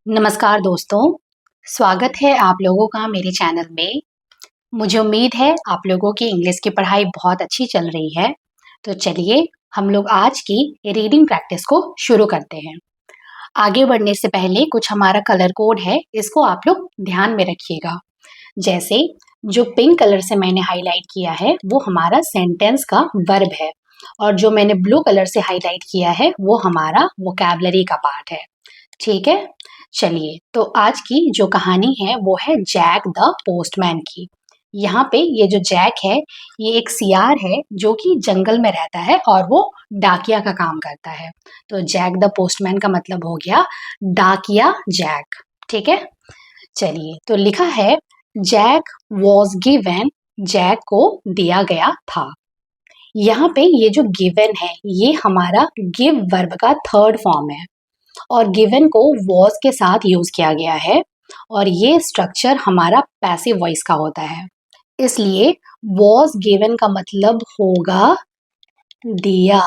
नमस्कार दोस्तों, स्वागत है आप लोगों का मेरे चैनल में। मुझे उम्मीद है आप लोगों की इंग्लिश की पढ़ाई बहुत अच्छी चल रही है। तो चलिए हम लोग आज की रीडिंग प्रैक्टिस को शुरू करते हैं। आगे बढ़ने से पहले कुछ हमारा कलर कोड है, इसको आप लोग ध्यान में रखिएगा। जैसे जो पिंक कलर से मैंने हाईलाइट किया है वो हमारा सेंटेंस का वर्ब है, और जो मैंने ब्लू कलर से हाईलाइट किया है वो हमारा वोकैबुलरी का पार्ट है। ठीक है, चलिए तो आज की जो कहानी है वो है जैक द पोस्टमैन की। यहाँ पे ये जो जैक है ये एक सियार है जो कि जंगल में रहता है और वो डाकिया का काम करता है। तो जैक द पोस्टमैन का मतलब हो गया डाकिया जैक। ठीक है, चलिए तो लिखा है जैक वॉज गिवन, जैक को दिया गया था। यहाँ पे ये जो गिवन है ये हमारा गिव वर्ब का थर्ड फॉर्म है, और गिवन को वॉज के साथ यूज किया गया है, और ये स्ट्रक्चर हमारा पैसिव वॉइस का होता है। इसलिए वॉज गिवन का मतलब होगा दिया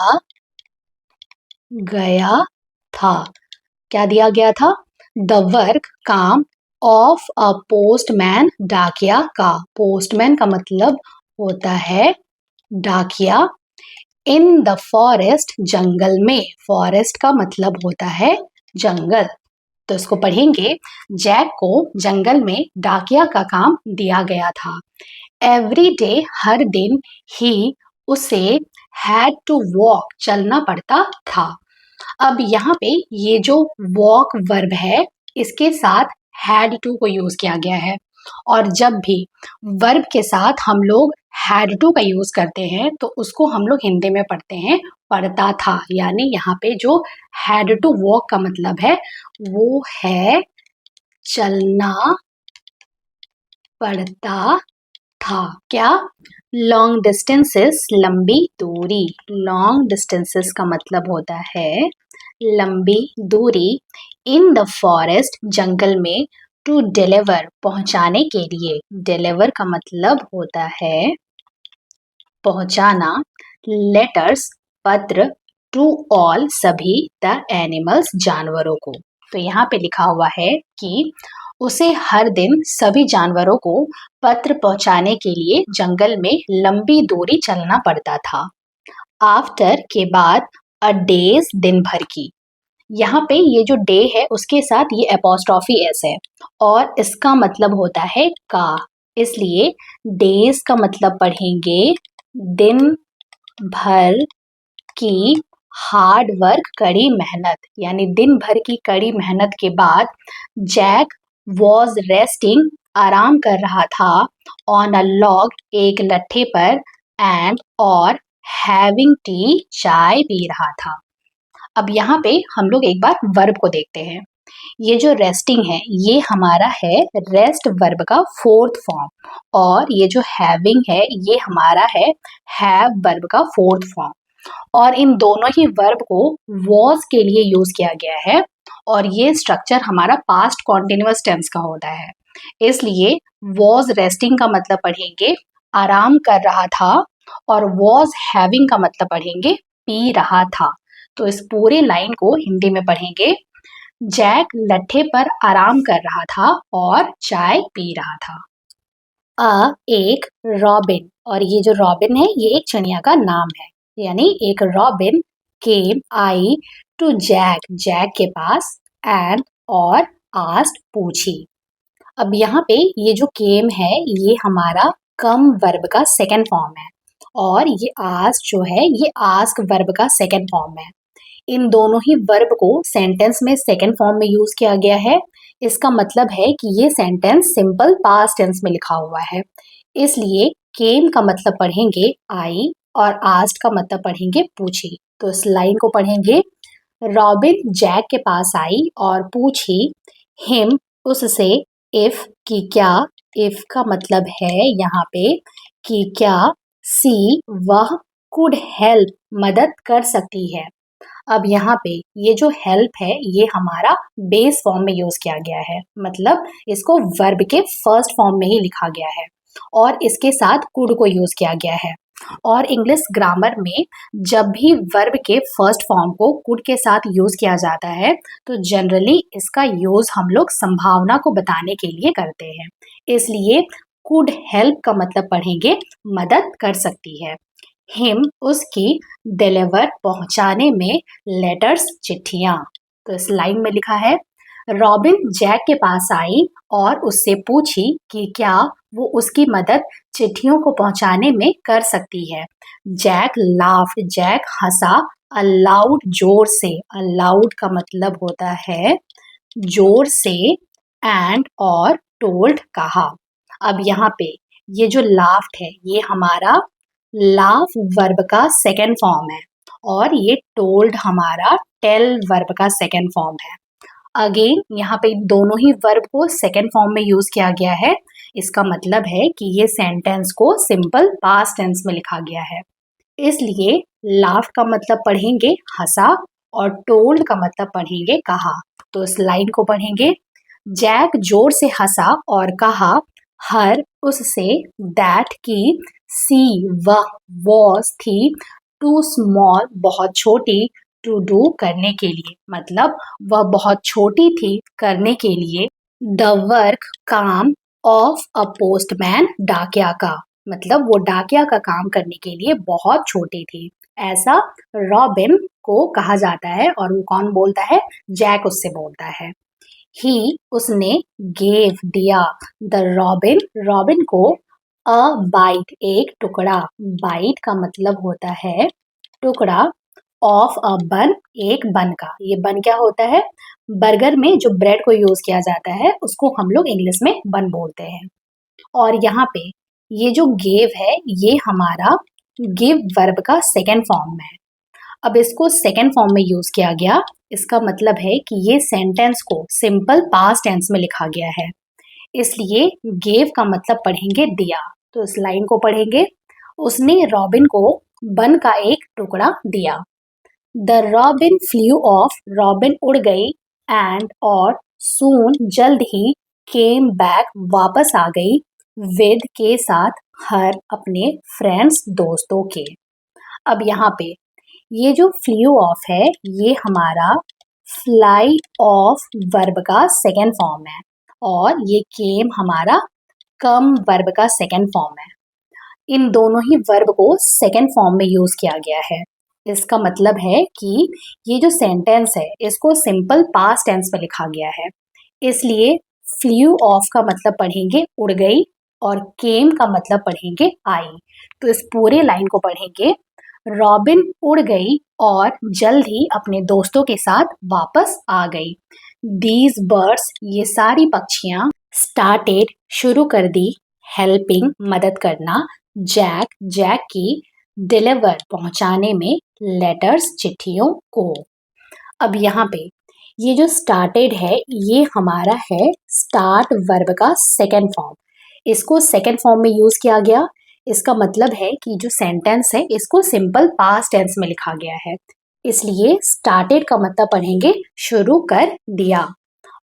गया था। क्या दिया गया था? द वर्क, काम ऑफ अ पोस्टमैन, डाकिया का। पोस्टमैन का मतलब होता है डाकिया। इन द फॉरेस्ट, जंगल में। फॉरेस्ट का मतलब होता है जंगल। तो इसको पढ़ेंगे, जैक को जंगल में डाकिया का काम दिया गया था। एवरी डे, हर दिन, ही, उसे, हैड टू वॉक, चलना पड़ता था। अब यहाँ पे ये जो वॉक वर्ब है इसके साथ हैड टू को यूज किया गया है, और जब भी वर्ब के साथ हम लोग हैड टू का यूज करते हैं तो उसको हम लोग हिंदी में पढ़ते हैं पढ़ता था। यानी यहाँ पे जो हैड टू वॉक का मतलब है वो है चलना पड़ता था। क्या? लॉन्ग डिस्टेंसेस, लंबी दूरी। लॉन्ग डिस्टेंसेस का मतलब होता है लंबी दूरी। इन द फॉरेस्ट, जंगल में। टू डिलीवर, पहुंचाने के लिए। डिलीवर का मतलब होता है पहुंचाना। लेटर्स, पत्र। टू ऑल, सभी। द एनिमल्स, जानवरों को। तो यहाँ पे लिखा हुआ है कि उसे हर दिन सभी जानवरों को पत्र पहुंचाने के लिए जंगल में लंबी दूरी चलना पड़ता था। आफ्टर के बाद, अ डेज, दिन भर की। यहाँ पे ये जो डे है उसके साथ ये एपोस्ट्रॉफी एस है, और इसका मतलब होता है का। इसलिए डेज का मतलब पढ़ेंगे दिन भर की हार्ड वर्क, कड़ी मेहनत। यानी दिन भर की कड़ी मेहनत के बाद जैक वॉज रेस्टिंग, आराम कर रहा था। ऑन अ लॉग, एक लट्ठे पर। एंड, और हैविंग टी, चाय पी रहा था। अब यहाँ पे हम लोग एक बार वर्ब को देखते हैं। ये जो रेस्टिंग है ये हमारा है रेस्ट वर्ब का फोर्थ फॉर्म, और ये जो हैविंग है ये हमारा है हैव वर्ब का फोर्थ फॉर्म। और इन दोनों ही वर्ब को वॉज के लिए यूज किया गया है, और ये स्ट्रक्चर हमारा पास्ट कॉन्टिन्यूअस टेंस का होता है। इसलिए वॉज रेस्टिंग का मतलब पढ़ेंगे आराम कर रहा था, और वॉज हैविंग का मतलब पढ़ेंगे पी रहा था। तो इस पूरे लाइन को हिंदी में पढ़ेंगे, जैक लट्ठे पर आराम कर रहा था और चाय पी रहा था। एक रॉबिन, और ये जो रॉबिन है ये एक चिड़िया का नाम है। यानी एक robin came, I, to Jack, Jack के पास। एंड, और आस्क्ड, पूछी। अब यहाँ पे ये जो केम है ये हमारा कम वर्ब का सेकंड फॉर्म है, और ये आस्क जो है ये आस्क वर्ब का सेकंड फॉर्म है। इन दोनों ही वर्ब को सेंटेंस में सेकंड फॉर्म में यूज किया गया है। इसका मतलब है कि ये सेंटेंस सिंपल पास्ट टेंस में लिखा हुआ है। इसलिए केम का मतलब पढ़ेंगे आई, और आस्क्ड का मतलब पढ़ेंगे पूछी। तो इस लाइन को पढ़ेंगे, रॉबिन जैक के पास आई और पूछी हिम, उससे, इफ, कि क्या। इफ का मतलब है यहाँ पे कि क्या, सी, वह, कुड हेल्प, मदद कर सकती है। अब यहाँ पे ये जो हेल्प है ये हमारा बेस फॉर्म में यूज किया गया है, मतलब इसको वर्ब के फर्स्ट फॉर्म में ही लिखा गया है, और इसके साथ कुड को यूज किया गया है। और इंग्लिश ग्रामर में जब भी वर्ब के फर्स्ट फॉर्म को कुड के साथ यूज किया जाता है तो जनरली इसका यूज हम लोग संभावना को बताने के लिए करते हैं। इसलिए कुड हेल्प का मतलब पढ़ेंगे मदद कर सकती है। हिम उसकी डिलीवर पहुंचाने में लेटर्स चिट्ठियां। तो इस लाइन में लिखा है रॉबिन जैक के पास आई और उससे पूछी कि क्या वो उसकी मदद चिट्ठियों को पहुंचाने में कर सकती है। जैक लाफ्ड, जैक हंसा, अलाउड जोर से, अलाउड का मतलब होता है जोर से, एंड और टोल्ड कहा। अब यहाँ पे ये जो लाफ्ड है ये हमारा लाफ वर्ब का सेकेंड फॉर्म है और ये टोल्ड हमारा टेल वर्ब का सेकेंड फॉर्म है। अगेन यहाँ पे दोनों ही वर्ब को सेकेंड फॉर्म में यूज किया गया है। इसका मतलब है कि ये सेंटेंस को सिंपल पास्ट टेंस में लिखा गया है। इसलिए लाफ का मतलब पढ़ेंगे हंसा और टोल्ड का मतलब पढ़ेंगे कहा। तो इस लाइन को पढ़ेंगे जैक जोर से हंसा और कहा हर उससे दैट की सी वह वॉज थी टू स्मॉल बहुत छोटी टू डू करने के लिए, मतलब वह बहुत छोटी थी करने के लिए। द वर्क काम ऑफ अ पोस्टमैन डाकिया का, मतलब वो डाकिया का काम करने के लिए बहुत छोटी थी, ऐसा रॉबिन को कहा जाता है। और वो कौन बोलता है? जैक उससे बोलता है। ही उसने गेव दिया द रॉबिन रॉबिन को अ बाइट एक टुकड़ा, बाइट का मतलब होता है टुकड़ा, ऑफ अ बन एक बन का। ये बन क्या होता है? बर्गर में जो ब्रेड को यूज किया जाता है उसको हम लोग इंग्लिश में बन बोलते हैं। और यहाँ पे ये जो गेव है ये हमारा गिव वर्ब का सेकेंड फॉर्म है। अब इसको सेकेंड फॉर्म में यूज किया गया, इसका मतलब है कि ये सेंटेंस को सिंपल पास्ट टेंस में लिखा गया है। इसलिए गेव का मतलब पढ़ेंगे दिया। तो इस लाइन को पढ़ेंगे उसने रॉबिन को बन का एक टुकड़ा दिया। The robin flew off, robin उड़ गई, एंड और सून जल्द ही, केम बैक वापस आ गई, विद के साथ, हर अपने फ्रेंड्स दोस्तों के। अब यहाँ पे ये जो फ्लू ऑफ है ये हमारा फ्लाई ऑफ वर्ब का सेकेंड फॉर्म है और ये केम हमारा कम वर्ब का सेकेंड फॉर्म है। इन दोनों ही वर्ब को सेकेंड फॉर्म में यूज किया गया है। इसका मतलब है कि ये जो सेंटेंस है इसको सिंपल पास्ट टेंस में लिखा गया है। इसलिए फ्लू ऑफ का मतलब पढ़ेंगे उड़ गई और केम का मतलब पढ़ेंगे आई। तो इस पूरे लाइन को पढ़ेंगे रॉबिन उड़ गई और जल्द ही अपने दोस्तों के साथ वापस आ गई। दीज बर्ड्स, ये सारी पक्षियां, स्टार्टेड शुरू कर दी, हेल्पिंग मदद करना, जैक जैक की, डिलीवर पहुंचाने में, लेटर्स चिट्ठियों को। अब यहाँ पे ये जो स्टार्टेड है ये हमारा है स्टार्ट वर्ब का सेकेंड फॉर्म। इसको सेकेंड फॉर्म में यूज किया गया। इसका मतलब है कि जो सेंटेंस है इसको सिंपल पास्ट टेंस में लिखा गया है। इसलिए स्टार्टेड का मतलब पढ़ेंगे शुरू कर दिया।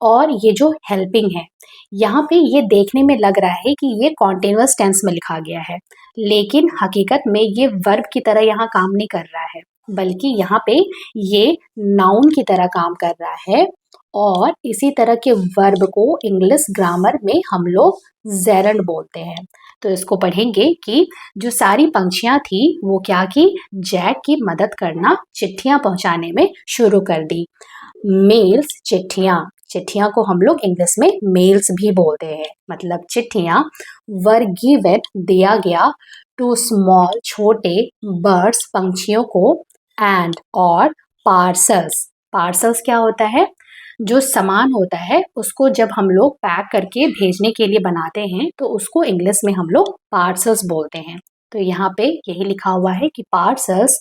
और ये जो हेल्पिंग है यहाँ पे ये देखने में लग रहा है कि ये कॉन्टिन्यूअस टेंस में लिखा गया है, लेकिन हकीकत में ये वर्ब की तरह यहाँ काम नहीं कर रहा है, बल्कि यहाँ पे ये नाउन की तरह काम कर रहा है। और इसी तरह के वर्ब को इंग्लिश ग्रामर में हम लोग जेरंड बोलते हैं। तो इसको पढ़ेंगे कि जो सारी पंछियां थी वो क्या की, जैक की मदद करना, चिट्ठियां पहुंचाने में शुरू कर दी। मेल्स चिट्ठियां, चिट्ठियां को हम लोग इंग्लिश में मेल्स भी बोलते हैं, मतलब चिट्ठियां। वर गिवन दिया गया, टू स्मॉल छोटे, बर्ड्स पंछियों को, एंड और पार्सल्स, पार्सल्स क्या होता है? जो सामान होता है उसको जब हम लोग पैक करके भेजने के लिए बनाते हैं तो उसको इंग्लिश में हम लोग पार्सल्स बोलते हैं। तो यहाँ पे यही लिखा हुआ है कि पार्सल्स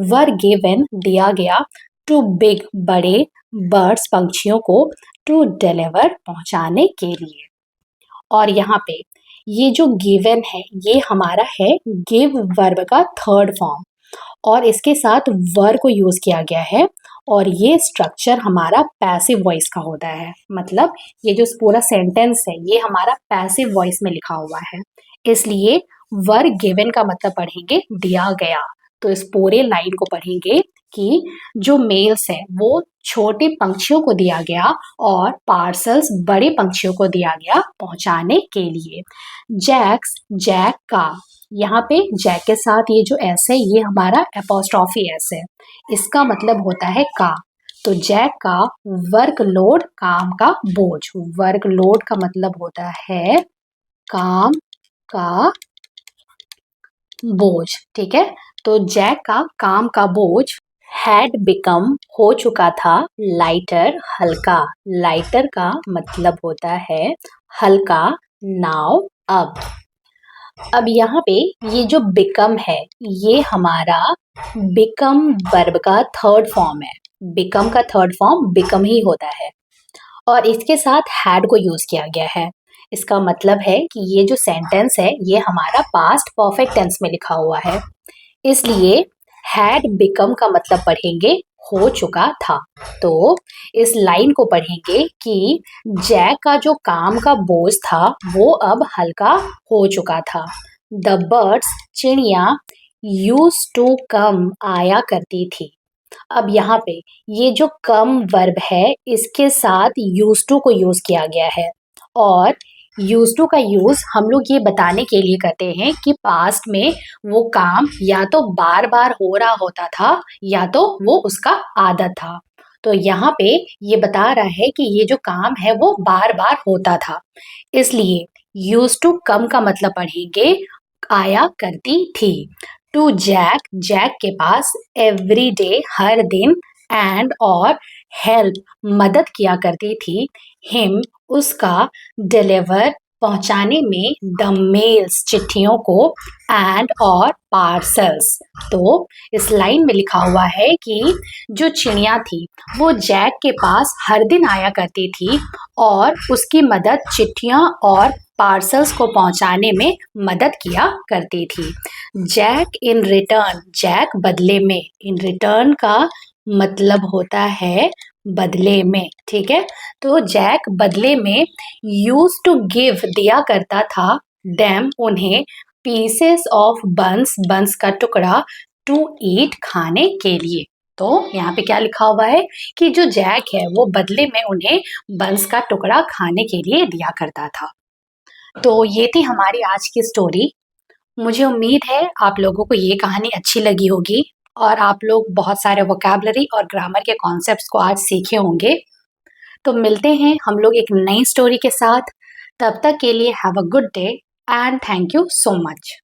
वर गिवन दिया गया, टू बिग बड़े, बर्ड्स पंछियों को, टू डिलीवर पहुंचाने के लिए। और यहाँ पे ये जो गिवन है ये हमारा है गिव वर्ब का थर्ड फॉर्म और इसके साथ वर को यूज किया गया है और ये स्ट्रक्चर हमारा पैसिव वॉइस का होता है, मतलब ये जो पूरा सेंटेंस है ये हमारा पैसिव वॉइस में लिखा हुआ है। इसलिए वर गिवन का मतलब पढ़ेंगे दिया गया। तो इस पूरे लाइन को पढ़ेंगे कि जो मेल्स है वो छोटे पंछियों को दिया गया और पार्सल्स बड़े पंछियों को दिया गया पहुंचाने के लिए। जैक का, यहाँ पे जैक के साथ ये जो एस है ये हमारा एपोस्ट्रॉफी एस है, इसका मतलब होता है का। तो जैक का वर्कलोड, काम का बोझ, वर्कलोड का मतलब होता है काम का बोझ, ठीक है। तो जैक का काम का बोझ हैड बिकम, हो चुका था, लाइटर, हल्का, लाइटर का मतलब होता है हल्का, नाउ, अब यहाँ पे ये जो बिकम है ये हमारा बिकम वर्ब का थर्ड फॉर्म है। बिकम का थर्ड फॉर्म बिकम ही होता है और इसके साथ हैड को यूज किया गया है। इसका मतलब है कि ये जो सेंटेंस है ये हमारा पास्ट परफेक्ट टेंस में लिखा हुआ है, इसलिए हैड बिकम का मतलब पढ़ेंगे हो चुका था। तो इस लाइन को पढ़ेंगे कि जैक का जो काम का बोझ था वो अब हल्का हो चुका था। द बर्ड्स, चिड़िया, यूज टू कम, आया करती थी। अब यहाँ पे ये जो कम वर्ब है इसके साथ यूज टू को यूज किया गया है और यूज टू का यूज हम लोग ये बताने के लिए करते हैं कि पास्ट में वो काम या तो बार बार हो रहा होता था या तो वो उसका आदत था। तो यहाँ पे ये बता रहा है कि ये जो काम है वो बार बार होता था, इसलिए यूज टू कम का मतलब पढ़ेंगे आया करती थी। टू जैक, जैक के पास, एवरी डे, हर दिन, एंड और हेल्प, मदद किया करती थी, हिम, उसका, डिलीवर, पहुंचाने में, द मेल्स, चिट्ठियों को, एंड और पार्सल्स। तो इस लाइन में लिखा हुआ है कि जो चिड़िया थी वो जैक के पास हर दिन आया करती थी और उसकी मदद चिट्ठियां और पार्सल्स को पहुंचाने में मदद किया करती थी। जैक इन रिटर्न, जैक बदले में, इन रिटर्न का मतलब होता है बदले में, ठीक है। तो जैक बदले में यूज टू गिव, दिया करता था, देम, उन्हें, पीसेस ऑफ बंस, बंस का टुकड़ा, टू ईट, खाने के लिए। तो यहाँ पे क्या लिखा हुआ है कि जो जैक है वो बदले में उन्हें बंस का टुकड़ा खाने के लिए दिया करता था। तो ये थी हमारी आज की स्टोरी। मुझे उम्मीद है आप लोगों को ये कहानी अच्छी लगी होगी और आप लोग बहुत सारे वोकैबुलरी और ग्रामर के कॉन्सेप्ट्स को आज सीखे होंगे। तो मिलते हैं हम लोग एक नई स्टोरी के साथ। तब तक के लिए have a good day and thank you so much.